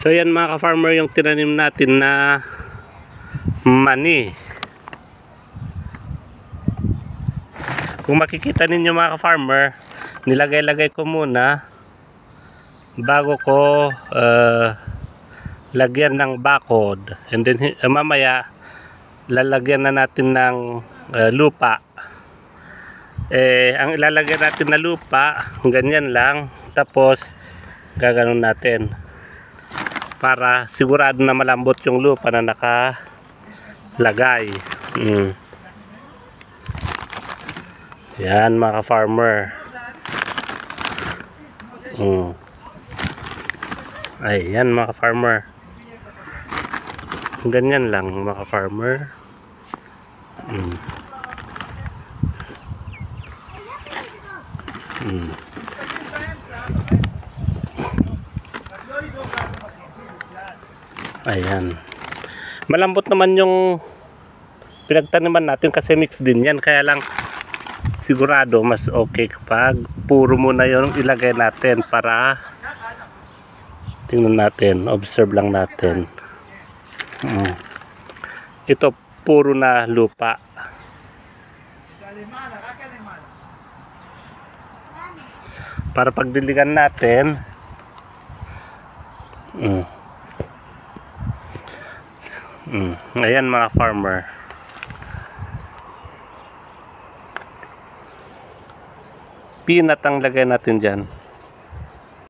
So yan mga ka-farmer yung tinanim natin na mani. Kung makikita ninyo mga ka-farmer, nilagay-lagay ko muna bago ko lagyan ng bakod, and then mamaya lalagyan na natin ng lupa. Ang ilalagay natin na lupa, ganyan lang, tapos gaganon natin para sigurado na malambot yung lupa na nakalagay. Yan mga farmer. Ay, yan mga farmer. Ganyan lang mga farmer. Ayan. Malambot naman yung pinagtaniman natin kasi mix din yan. Kaya lang sigurado mas okay kapag puro muna yung ilagay natin para tingnan natin, observe lang natin. Ito puro na lupa. Para pagdiligan natin, ayan mga farmer. Peanut ang lagay natin dyan.